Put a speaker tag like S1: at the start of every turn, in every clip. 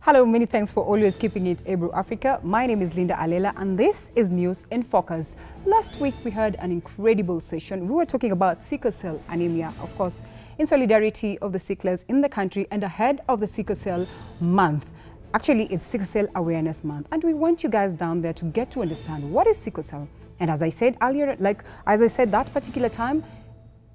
S1: Hello, many thanks for always keeping it Ebro Africa. My name is Linda Alela and this is News in Focus. Last week we had an incredible session. We were talking about sickle cell anemia, of course, in solidarity of the sicklers in the country and ahead of the sickle cell month. Actually, it's Sickle Cell Awareness Month, and we want you guys down there to get to understand what is sickle cell. And as I said earlier, that particular time,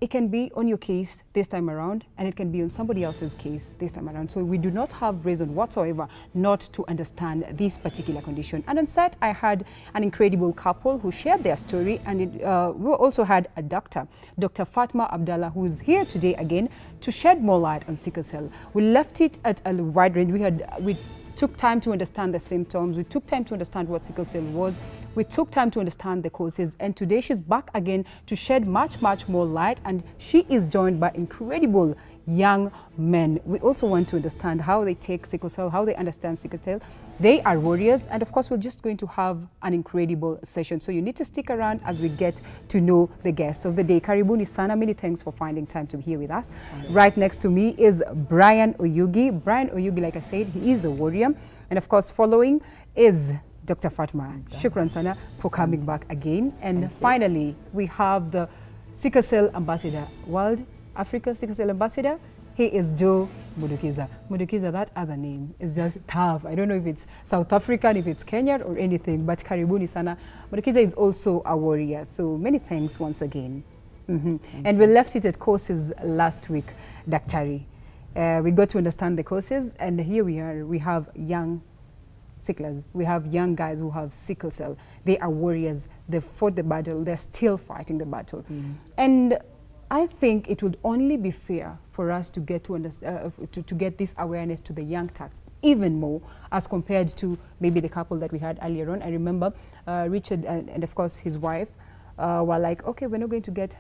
S1: it can be on your case this time around, and it can be on somebody else's case this time around. So we do not have reason whatsoever not to understand this particular condition. And on set, I had an incredible couple who shared their story, and we also had a doctor, Dr. Fatma Abdallah, who is here today again to shed more light on sickle cell. We left it at a wide range. We took time to understand the symptoms. We took time to understand what sickle cell was. We took time to understand the causes, and today she's back again to shed much more light, and she is joined by incredible young men. We also want to understand how they take sickle cell, how they understand sickle cell. They are warriors, and of course we're just going to have an incredible session. So you need to stick around as we get to know the guests of the day. Karibuni sana, many thanks for finding time to be here with us. Right next to me is Brian Oyugi. Brian Oyugi, like I said, he is a warrior, and of course following is Dr. Fatma. Shukran sana for coming back again. And finally, we have the Sickle Cell Ambassador, World Africa Sickle Cell Ambassador. He is Joe Mudukiza. Mudukiza, that other name is just tough. I don't know if it's South African, if it's Kenyan or anything, but Karibuni sana. Mudukiza is also a warrior. So many thanks once again. And we left it at courses last week, Daktari. We got to understand the causes, and here we are. We have young sicklers. We have young guys who have sickle cell. They are warriors. They fought the battle. They're still fighting the battle. And I think it would only be fair for us to get to understand, to get this awareness to the young tax even more as compared to maybe the couple that we had earlier on. I remember Richard and of course his wife were like, okay, we're not going to get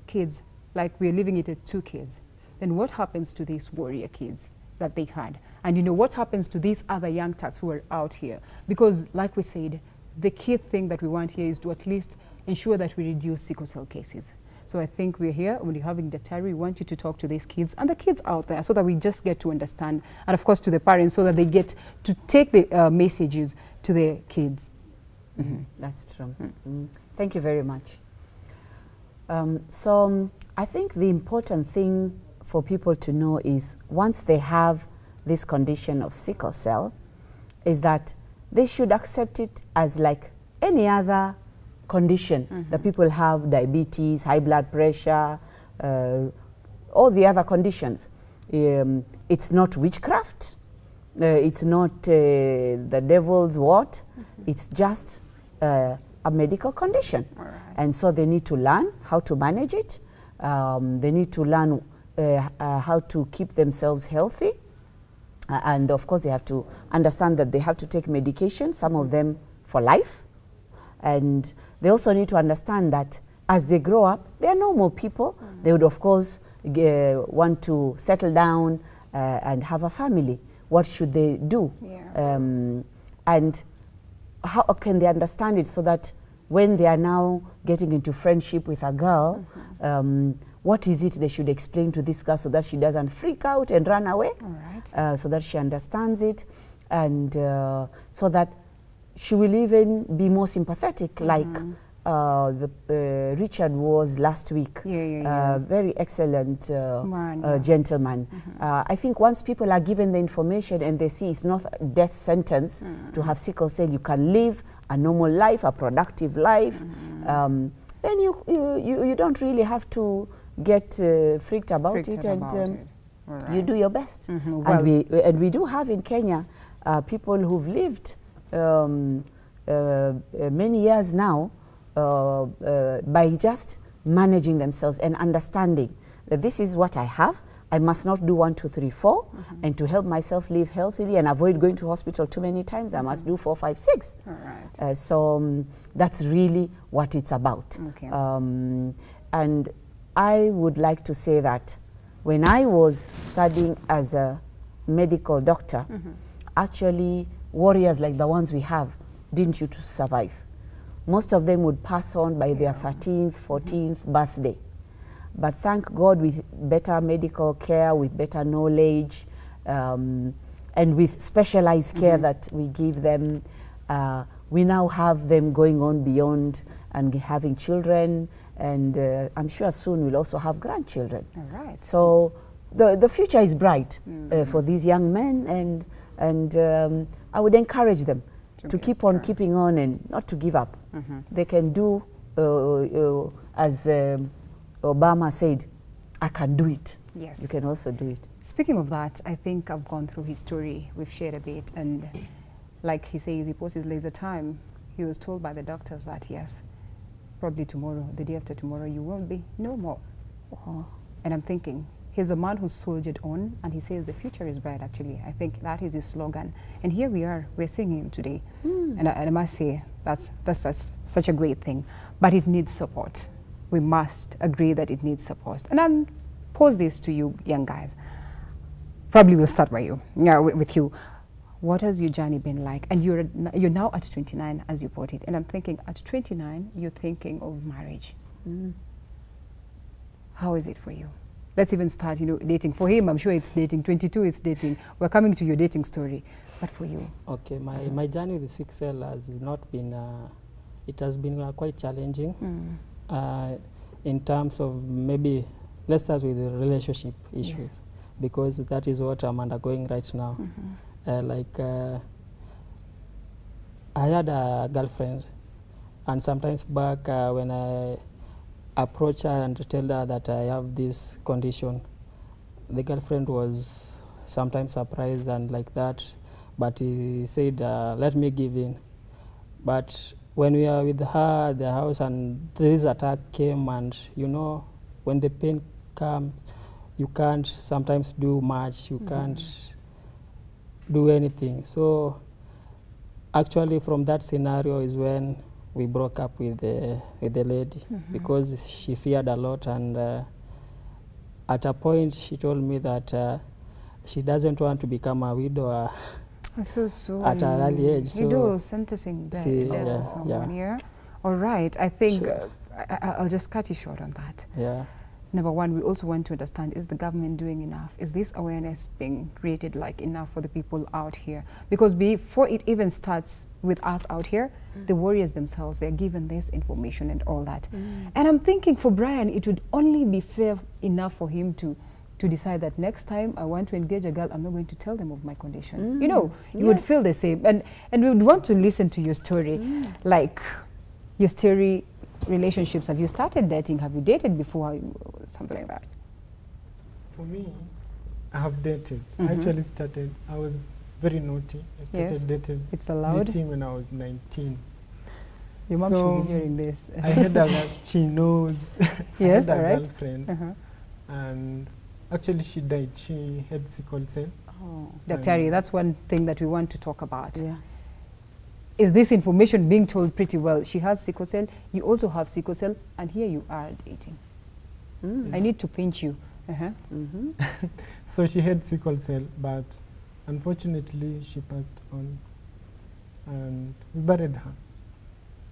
S1: kids. Like, we're leaving it at 2 kids. Then what happens to these warrior kids that they had? And you know, what happens to these other young tax who are out here? Because like we said, the key thing that we want here is to at least ensure that we reduce sickle cell cases. So I think we're here, when you're having Daktari, we want you to talk to these kids and the kids out there so that we just get to understand, and of course to the parents so that they get to take the messages to their kids.
S2: That's true. Thank you very much. So I think the important thing for people to know is, once they have this condition of sickle cell, is that they should accept it as like any other condition that people have: diabetes, high blood pressure, all the other conditions. It's not witchcraft, it's not the devil's what, it's just a medical condition. And so they need to learn how to manage it. They need to learn how to keep themselves healthy. And of course they have to understand that they have to take medication, some of them for life. And they also need to understand that as they grow up, they are normal people. They would of course want to settle down and have a family. What should they do? And how can they understand it so that when they are now getting into friendship with a girl, what is it they should explain to this girl so that she doesn't freak out and run away, so that she understands it, and so that she will even be more sympathetic, like Richard was last week. Very excellent gentleman. I think once people are given the information and they see it's not a death sentence to have sickle cell, you can live a normal life, a productive life, then you don't really have to get freaked about it, and you do your best. And we do have in Kenya people who've lived many years now by just managing themselves and understanding that this is what I have. I must not do 1, 2, 3, 4, and to help myself live healthily and avoid going to hospital too many times, I must do 4, 5, 6. So that's really what it's about. And I would like to say that when I was studying as a medical doctor, actually warriors like the ones we have didn't used to survive. Most of them would pass on by their 13th, 14th birthday. But thank God, with better medical care, with better knowledge, and with specialized care that we give them, we now have them going on beyond and having children, and I'm sure soon we'll also have grandchildren.
S1: All right.
S2: So the future is bright for these young men, and I would encourage them to keep on keeping on and not to give up. They can do, as Obama said, I can do it.
S1: Yes.
S2: You can also do it.
S1: Speaking of that, I think I've gone through his story. We've shared a bit, and like he says, he posts his laser time. He was told by the doctors that yes, probably tomorrow, the day after tomorrow, you won't be no more. And I'm thinking, he's a man who soldiered on, and he says the future is bright. Actually, I think that is his slogan. And here we are, we're seeing him today, and I must say that's such a great thing. But it needs support. We must agree that it needs support. And I'll pose this to you, young guys. Probably we'll start by you, with you. What has your journey been like? And you're now at 29, as you put it. And I'm thinking, at 29, you're thinking of marriage. How is it for you? Let's even start, dating. For him, I'm sure it's dating. 22, it's dating. We're coming to your dating story. But for you?
S3: Okay, my journey with Sickle has not been, it has been quite challenging in terms of maybe, let's start with the relationship issues, because that is what I'm undergoing right now. I had a girlfriend, and sometimes back when I approach her and tell her that I have this condition, the girlfriend was sometimes surprised and like that, but he said, let me give in. But when we are with her at the house and this attack came, and when the pain comes, you can't sometimes do much, you can't do anything. So actually from that scenario is when we broke up with the lady, because she feared a lot, and at a point she told me that she doesn't want to become a widow
S1: So
S3: at an early age.
S1: So sentencing death to someone here. All right, I think I'll just cut you short on that.
S3: Yeah.
S1: Number one, we also want to understand, is the government doing enough? Is this awareness being created enough for the people out here? Because before it even starts with us out here, the warriors themselves, they're given this information and all that. And I'm thinking for Brian, it would only be fair enough for him to decide that next time I want to engage a girl, I'm not going to tell them of my condition. You would feel the same. And we would want to listen to your story, like your story, relationships. Have you started dating? Have you dated before? Something like that.
S4: For me, I have dated. I actually started, I was very naughty. I started dating when I was 19.
S1: Your mom should be hearing this.
S4: I had a girl, she knows.
S1: Yes,
S4: I had a girlfriend. And actually she died. She had sickle cell.
S1: Oh, Dr. that's one thing that we want to talk about.
S2: Yeah.
S1: Is this information being told pretty well? She has sickle cell, you also have sickle cell, and here you are dating. I need to pinch you.
S4: So she had sickle cell, but unfortunately she passed on, and we buried her.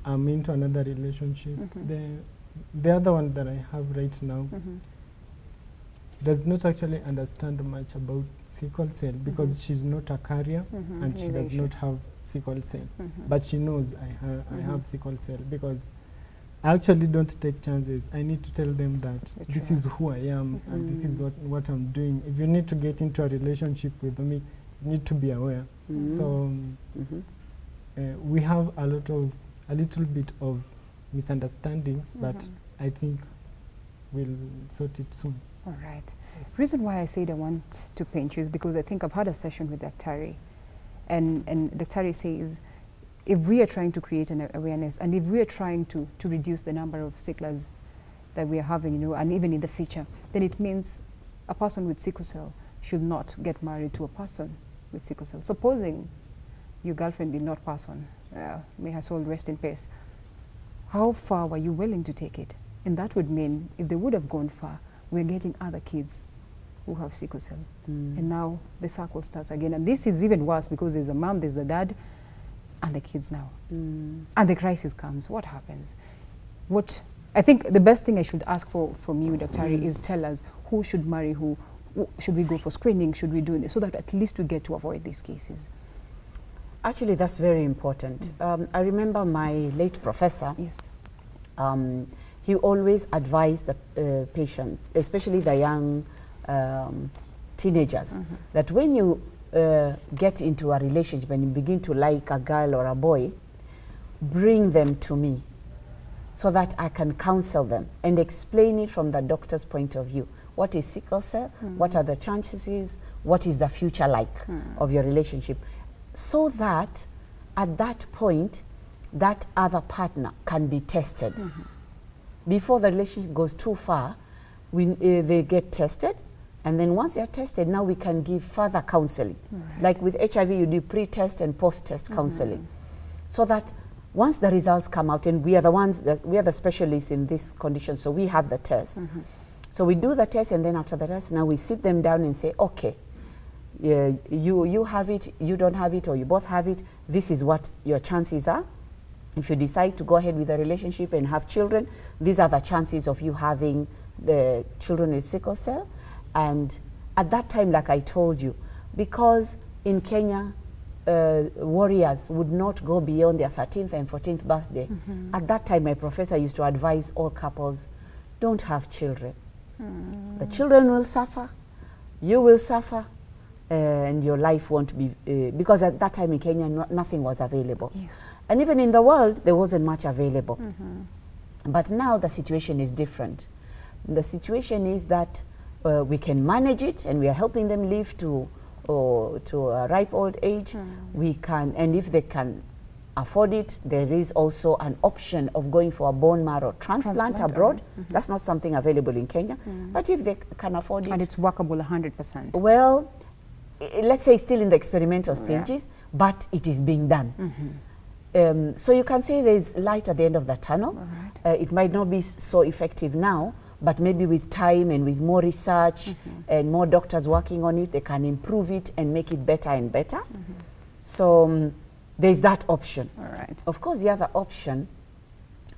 S4: I'm into another relationship. The other one that I have right now does not actually understand much about sickle cell, because she's not a carrier and she does not have sickle cell, but she knows I have sickle cell, because I actually don't take chances. I need to tell them that this is who I am and this is what I'm doing. If you need to get into a relationship with me, you need to be aware. So we have a little bit of misunderstandings, but I think we'll sort it soon.
S1: All right. Yes. The reason why I said I want to pinch you is because I think I've had a session with Dr. And Dr. says, if we are trying to create an awareness, and if we are trying to reduce the number of sicklers that we are having, and even in the future, then it means a person with sickle cell should not get married to a person with sickle cell. Supposing your girlfriend did not pass on, may her soul rest in peace, how far were you willing to take it? And that would mean, if they would have gone far, we're getting other kids who have sickle cell. And now the circle starts again. And this is even worse, because there's a mom, there's the dad, and the kids now. And the crisis comes. What happens? I think the best thing I should ask from you, Dr. is tell us who should marry who, Should we go for screening? Should we do this? So that at least we get to avoid these cases.
S2: Actually, that's very important. I remember my late professor.
S1: Yes.
S2: He always advised the patient, especially the young teenagers, that when you get into a relationship and you begin to like a girl or a boy, bring them to me so that I can counsel them and explain it from the doctor's point of view. What is sickle cell? What are the chances? What is the future like of your relationship? So that at that point, that other partner can be tested. Before the relationship goes too far, they get tested, and then once they're tested, now we can give further counseling. Like with HIV, you do pre-test and post-test counseling. So that once the results come out, and we are the ones, we are the specialists in this condition, so we have the test. So we do the test, and then after the test, now we sit them down and say, okay, you have it, you don't have it, or you both have it. This is what your chances are. If you decide to go ahead with a relationship and have children, these are the chances of you having the children with sickle cell. And at that time, like I told you, because in Kenya, warriors would not go beyond their 13th and 14th birthday. At that time, my professor used to advise all couples, don't have children. The children will suffer, you will suffer, and your life won't be, because at that time in Kenya, nothing was available. Yes. And even in the world, there wasn't much available. But now the situation is different. The situation is that we can manage it, and we are helping them live to a ripe old age. We can, and if they can afford it, there is also an option of going for a bone marrow transplant abroad. That's not something available in Kenya. But if they can afford it.
S1: And it's workable 100%.
S2: Well, let's say it's still in the experimental stages, but it is being done. So you can say there's light at the end of the tunnel. It might not be so effective now, but maybe with time and with more research and more doctors working on it, they can improve it and make it better and better. So there's that option. Of course, the other option,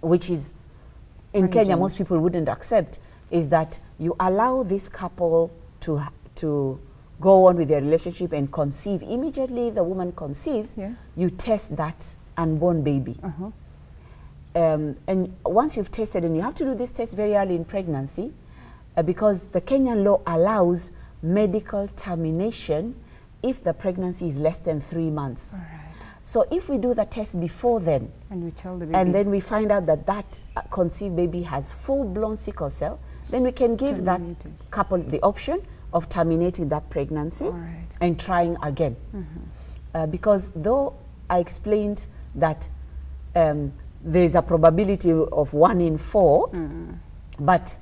S2: which is in Kenya most people wouldn't accept, is that you allow this couple to go on with their relationship and conceive. Immediately the woman conceives, you test that unborn baby. And once you've tested, and you have to do this test very early in pregnancy, because the Kenyan law allows medical termination if the pregnancy is less than 3 months. So if we do the test before then,
S1: and we tell the baby,
S2: and then we find out that that conceived baby has full-blown sickle cell, then we can give that couple the option of terminating that pregnancy and trying again. Because though I explained that there's a probability of 1 in 4, but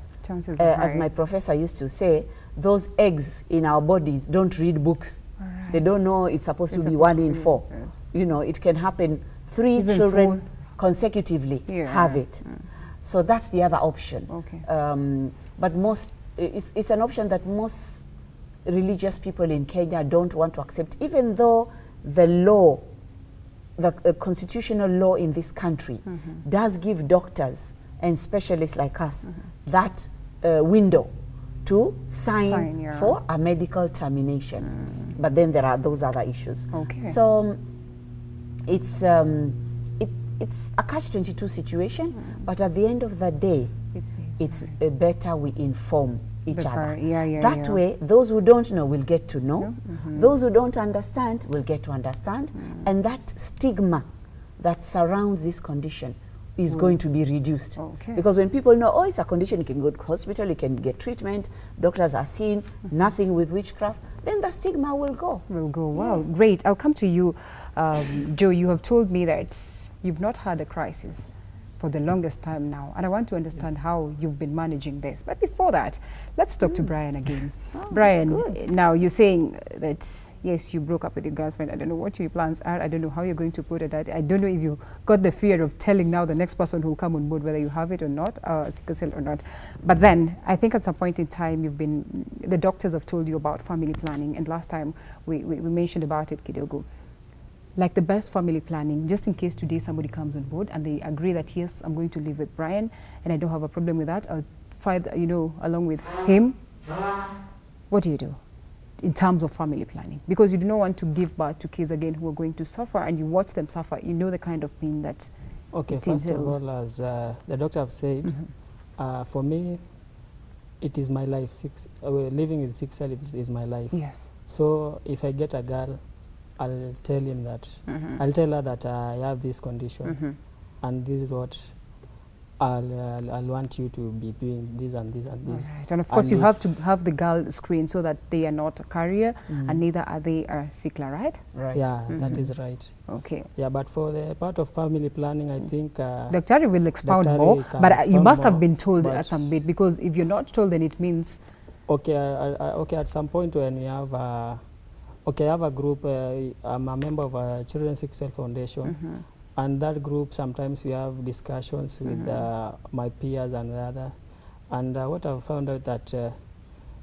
S2: as my professor used to say, those eggs in our bodies don't read books. They don't know it's supposed to be 1 in 4. You know, it can happen 3 children consecutively have it. So that's the other option. But it's an option that most religious people in Kenya don't want to accept, even though the law, the constitutional law in this country does give doctors and specialists like us that window to sign for a medical termination. But then there are those other issues. So it's a catch-22 situation, but at the end of the day, it's better we inform each other. That way, those who don't know will get to know. Those who don't understand will get to understand. And that stigma that surrounds this condition is going to be reduced. Because when people know, oh, it's a condition, you can go to hospital, you can get treatment, doctors are seen, nothing with witchcraft, then the stigma will go.
S1: Well, great. I'll come to you, Joe. You have told me that you've not had a crisis for the longest time now, and I want to understand how you've been managing this. But before that, let's talk to Brian again. Brian, now you're saying that, yes, you broke up with your girlfriend. I don't know what your plans are. I don't know how you're going to put it. I don't know if you got the fear of telling now the next person who will come on board whether you have it or not, sickle cell or not. But then, I think at some point in time, the doctors have told you about family planning, and last time we mentioned about it, Kidogo. Like the best family planning, just in case today somebody comes on board and they agree that, yes, I'm going to live with Brian and I don't have a problem with that, I'll fight, along with him. what do you do in terms of family planning? Because you do not want to give birth to kids again who are going to suffer, and you watch them suffer. You know the kind of pain that
S3: Okay,
S1: it
S3: first of
S1: entails.
S3: all, as the doctor have said, for me, it is my life. Living with sickle cell is my life.
S1: Yes.
S3: So if I get a girl, I'll tell him that, I'll tell her that I have this condition, and this is what I'll want you to be doing, this and this and this.
S1: Right. And of course,
S3: And
S1: you have
S3: if-
S1: to have the girl screen so that they are not a carrier, and neither are they a sickler, right?
S2: Right.
S3: Yeah, that is right.
S1: Okay.
S3: Yeah, but for the part of family planning, I think
S1: Dr. will expound
S3: Dr.
S1: more,
S3: can
S1: but you
S3: expound
S1: must have
S3: more,
S1: been told
S3: but-
S1: at some bit, because if you're not told, then it means
S3: okay, okay. At some point when we have, okay, I have a group. I'm a member of a Children's Sickle Cell Foundation, and that group sometimes we have discussions with my peers and other. And what I've found out that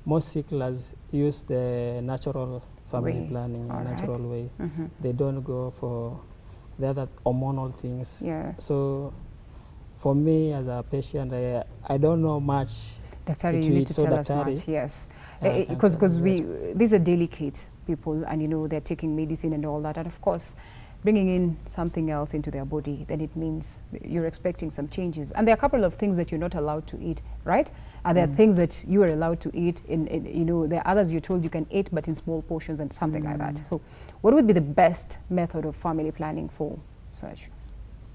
S3: most sicklers use the natural family
S1: Way.
S3: planning,
S1: All right.
S3: natural way. They don't go for the other hormonal things.
S1: yeah.
S3: So for me as a patient, I don't know much.
S1: Dr.
S3: It
S1: you need
S3: reads
S1: to
S3: so
S1: tell us
S3: Dr.
S1: much. Yes,
S3: Yeah, I can
S1: because
S3: tell you
S1: these are delicate people, and you know they're taking medicine and all that, and of course, bringing in something else into their body, then it means you're expecting some changes. And there are a couple of things that you're not allowed to eat, right? And there are things that you are allowed to eat. You know, there are others you're told you can eat, but in small portions and something like that. So, what would be the best method of family planning for such?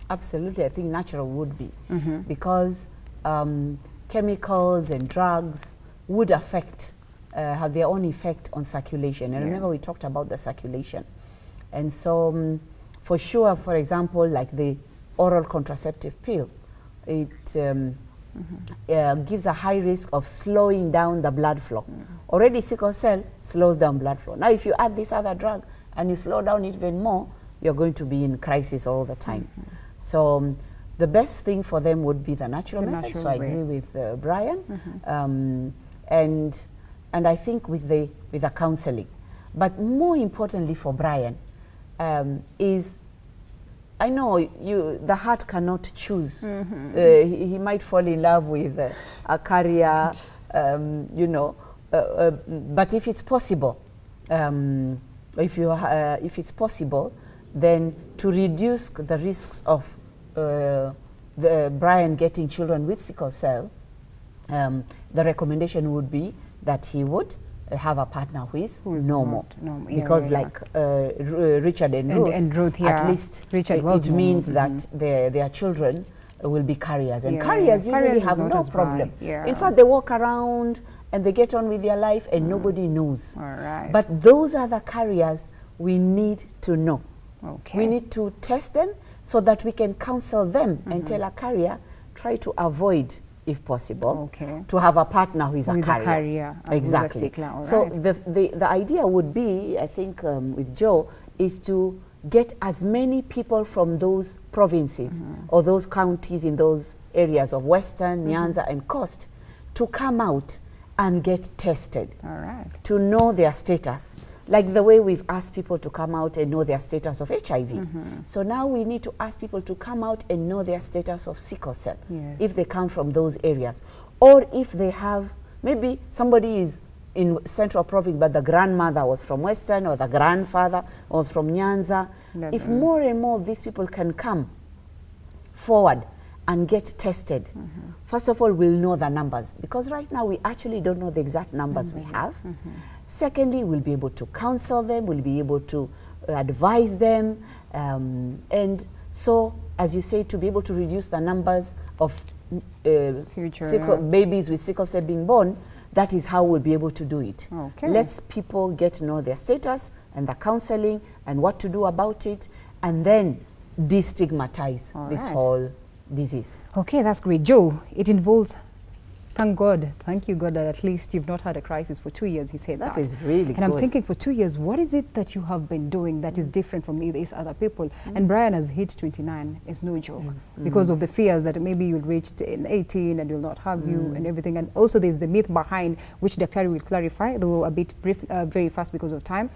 S2: Absolutely, I think natural would be, because chemicals and drugs would affect, have their own effect on circulation. And remember, we talked about the circulation. And so, for sure, for example, like the oral contraceptive pill, it gives a high risk of slowing down the blood flow. Already sickle cell slows down blood flow. Now, if you add this other drug and you slow down it even more, you're going to be in crisis all the time. So the best thing for them would be the natural method.
S1: natural
S2: So I
S1: way.
S2: agree with Brian, and I think with the counseling. But more importantly for Brian is, I know the heart cannot choose. He might fall in love with a carrier, you know, but if it's possible, if it's possible, then to reduce the risks of Brian getting children with sickle cell, the recommendation would be that he would have a partner who is normal. Because like Richard and Ruth, at least
S1: Richard
S2: it means that their children will be carriers. And carriers usually
S1: Carriers
S2: have
S1: is not
S2: no
S1: as
S2: problem.
S1: bad.
S2: In fact, they walk around and they get on with their life and nobody knows.
S1: All right.
S2: But those other carriers, we need to know.
S1: Okay.
S2: We need to test them so that we can counsel them and tell a carrier, try to avoid, if possible, to have a partner who is a carrier. Exactly. So the idea would be, I think with Joe, is to get as many people from those provinces or those counties in those areas of Western, Nyanza and Coast to come out and get tested.
S1: All right.
S2: To know their status. Like the way we've asked people to come out and know their status of HIV. So now we need to ask people to come out and know their status of sickle cell, if they come from those areas. Or if they have, maybe somebody is in Central Province, but the grandmother was from Western, or the grandfather was from Nyanza. If more and more of these people can come forward and get tested, first of all, we'll know the numbers. Because right now, we actually don't know the exact numbers we have. Secondly, we'll be able to counsel them, we'll be able to advise them, and so, as you say, to be able to reduce the numbers of babies with sickle cell being born, that is how we'll be able to do it.
S1: Okay.
S2: Let's people get to know their status and the counseling and what to do about it, and then destigmatize this whole disease.
S1: Okay, that's great. Joe, it involves, thank God, thank you God that at least you've not had a crisis for 2 years, he said that.
S2: That is really good.
S1: And I'm thinking for 2 years, what is it that you have been doing that is different from these other people? And Brian has hit 29, it's no joke, because of the fears that maybe you'll reach 18 and you'll not have you and everything. And also there's the myth behind, which Dr. will clarify, though a bit brief, very fast because of time,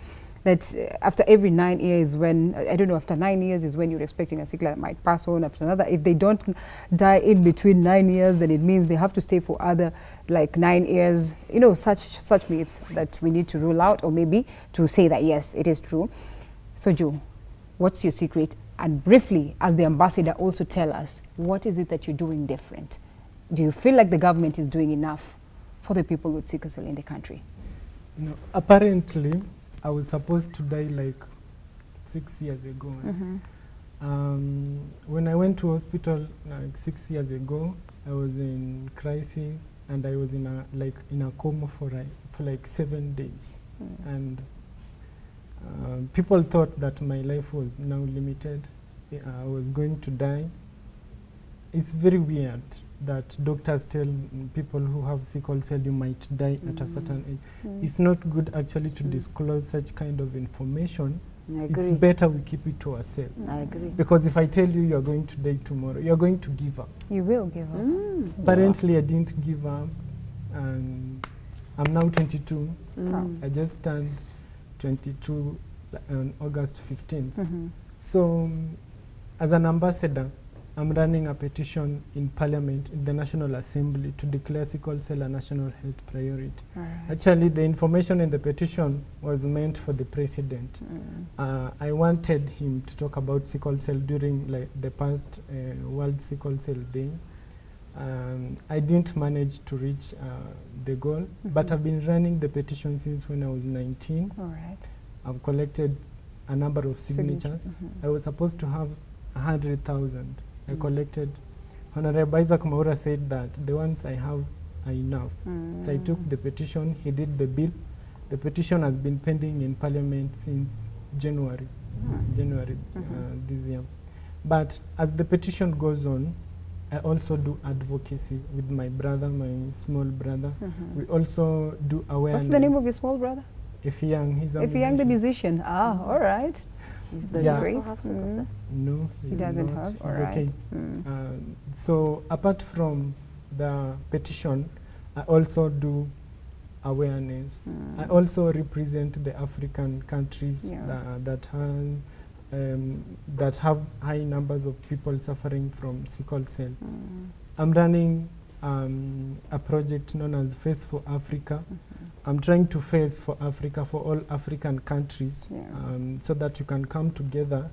S1: that after every 9 years, when I don't know, after 9 years is when you're expecting a sickle that might pass on after another. If they don't die in between 9 years, then it means they have to stay for other like 9 years. You know, such myths that we need to rule out, or maybe to say that yes, it is true. So, Joe, what's your secret? And briefly, as the ambassador, also tell us, what is it that you're doing different? Do you feel like the government is doing enough for the people with sickle cell in the country?
S4: No, apparently, I was supposed to die like 6 years ago. When I went to hospital like 6 years ago, I was in crisis, and I was in a coma for like 7 days. And people thought that my life was now limited. I was going to die. It's very weird that doctors tell people who have sickle cell you might die at a certain age. It's not good actually to disclose such kind of information.
S2: I agree.
S4: It's better we keep it to ourselves.
S2: I agree.
S4: Because if I tell you you're going to die tomorrow, you're going to give up.
S1: You will give up.
S4: Apparently, I didn't give up, and I'm now 22. I just turned 22 on August 15th. So, as an ambassador, I'm running a petition in Parliament, in the National Assembly, to declare sickle cell a national health priority. Actually, the information in the petition was meant for the president. I wanted him to talk about sickle cell during the past World Sickle Cell Day. I didn't manage to reach the goal, but I've been running the petition since when I was 19. I've collected a number of signatures. I was supposed to have 100,000. I collected. Honorable Isaac Maura said that the ones I have are enough. So I took the petition, he did the bill. The petition has been pending in Parliament since January this year. But as the petition goes on, I also do advocacy with my brother, my small brother. We also do awareness.
S1: What's the name of your small brother?
S4: Ifyang, he's a
S1: Ifyang the musician. Ah, all right.
S2: Does he also have sickle cell?
S4: No,
S1: he doesn't
S4: not.
S1: have.
S4: He's
S1: All right.
S4: okay. So apart from the petition, I also do awareness. I also represent the African countries that have high numbers of people suffering from sickle cell. I'm running a project known as Face for Africa. I'm trying to face for Africa, for all African countries, so that you can come together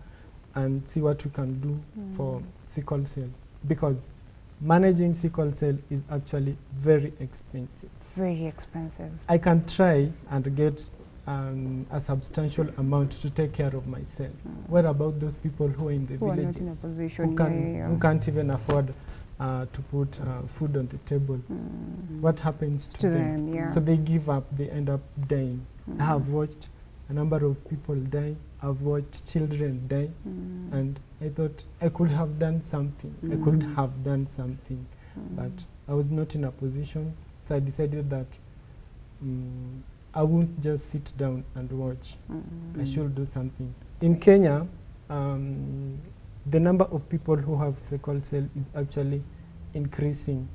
S4: and see what we can do for sickle cell. Because managing sickle cell is actually very expensive.
S1: Very expensive.
S4: I can try and get a substantial amount to take care of myself. What about those people who are in the
S1: Who
S4: villages,
S1: are not in a position,
S4: who can't even afford to put food on the table? What happens to them? So they give up, they end up dying. I have watched a number of people die. I've watched children die. And I thought I could have done something. I could have done something. But I was not in a position. So I decided that I won't just sit down and watch. I should do something. In Kenya, the number of people who have sickle cell is actually increasing.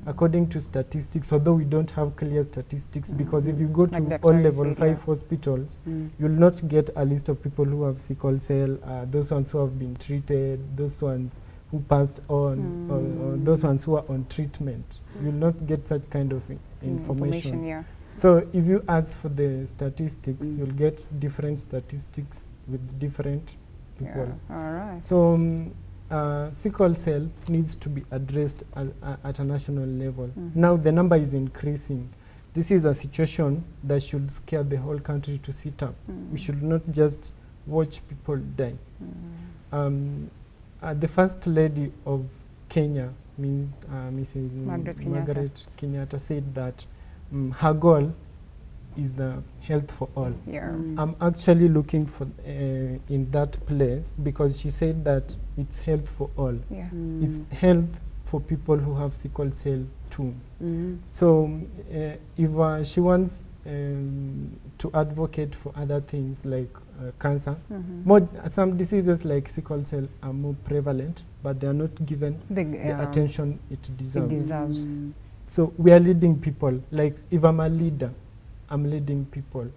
S4: According to statistics, although we don't have clear statistics, because if you go to all level 5 hospitals, you'll not get a list of people who have sickle cell, those ones who have been treated, those ones who passed on, or those ones who are on treatment. You'll not get such kind of information. So if you ask for the statistics, you'll get different statistics with different people.
S1: All right.
S4: So sickle cell needs to be addressed at a national level. Now the number is increasing. This is a situation that should scare the whole country to sit up. We should not just watch people die. The First Lady of Kenya, Mrs. Margaret Kenyatta, said that her goal is the health for all. I'm actually looking for in that place, because she said that it's health for all. It's health for people who have sickle cell too. So if she wants to advocate for other things like cancer, some diseases like sickle cell are more prevalent, but they are not given the attention it deserves. So we are leading people. Like if I'm a leader, I'm leading people.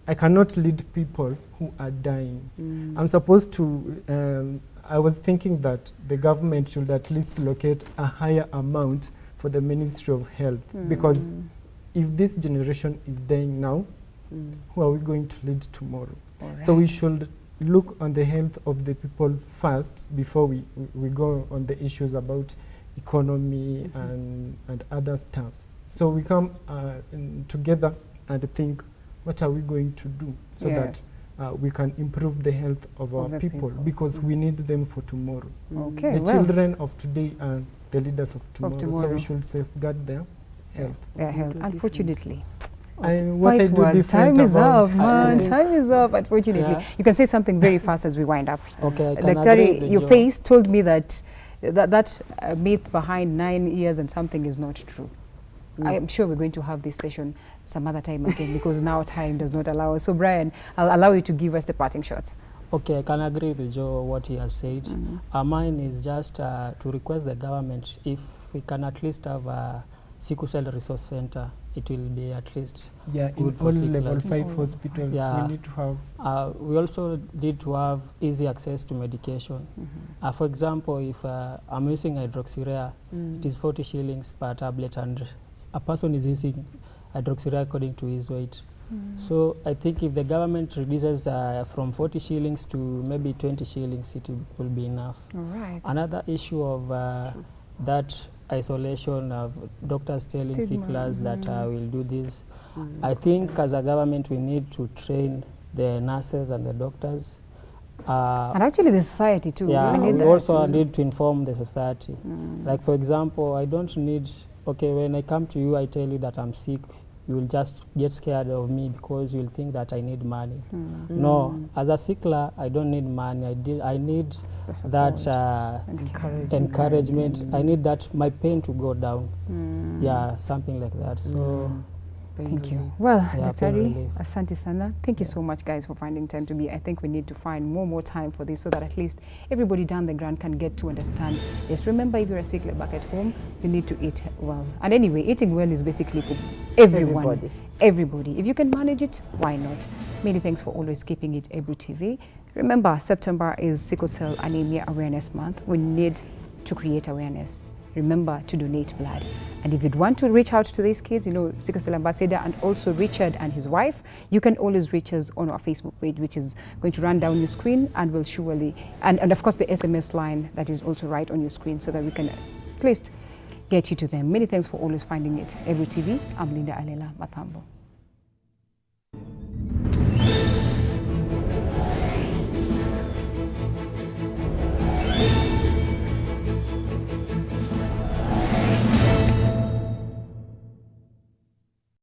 S4: I cannot lead people who are dying. I'm supposed to, I was thinking that the government should at least locate a higher amount for the Ministry of Health, because if this generation is dying now, who are we going to lead tomorrow? So we should look on the health of the people first before we go on the issues about economy and other stuff. So we come together and think, what are we going to do so that we can improve the health of our people, because we need them for tomorrow.
S1: Okay,
S4: The children of today are the leaders of tomorrow, so we should safeguard their health.
S1: Their health, unfortunately.
S4: And what I do different
S1: time is
S4: about
S1: up, man. Time is up, unfortunately. You can say something very fast as we wind up.
S3: Okay,
S1: Dr. Your face told me that myth behind 9 years and something is not true. I am sure we're going to have this session some other time again because now time does not allow us. So Brian, I'll allow you to give us the parting shots.
S3: Okay, I can agree with Joe what he has said. Mine is just to request the government if we can at least have a sickle cell resource center. It will be at least
S4: in
S3: good
S4: all
S3: for
S4: level 5
S3: sicklers.
S4: hospitals. We need to have.
S3: We also need to have easy access to medication. For example, if I'm using hydroxyurea, it is 40 shillings per tablet, and a person is using hydroxyurea according to his weight. So I think if the government reduces from 40 shillings to maybe 20 shillings, it will be enough.
S1: All right.
S3: Another issue of that isolation of doctors telling sicklers that we'll do this. I think as a government we need to train the nurses and the doctors.
S1: And actually the society too.
S3: Yeah,
S1: we
S3: we also need to inform the society. Like for example, I don't need, okay, when I come to you, I tell you that I'm sick, you will just get scared of me because you'll think that I need money. No, as a sickler, I don't need money. I need that encouragement. I need that my pain to go down. Yeah, something like that. So
S1: thank you. Well, Dr.
S3: relief.
S1: Asante Sana, thank you so much, guys, for finding time to be. I think we need to find more time for this so that at least everybody down the ground can get to understand. Yes, remember, if you're a sickler back at home, you need to eat well. And anyway, eating well is basically for everyone. Everybody. If you can manage it, why not? Many thanks for always keeping it Ebru TV. Remember, September is Sickle Cell Anemia Awareness Month. We need to create awareness. Remember to donate blood. And if you'd want to reach out to these kids, you know, Sickle Cell Ambassador and also Richard and his wife, you can always reach us on our Facebook page, which is going to run down your screen, and will surely, and of course the SMS line that is also right on your screen, so that we can at least get you to them. Many thanks for always finding it. Ebru TV, I'm Linda Alela Matambo.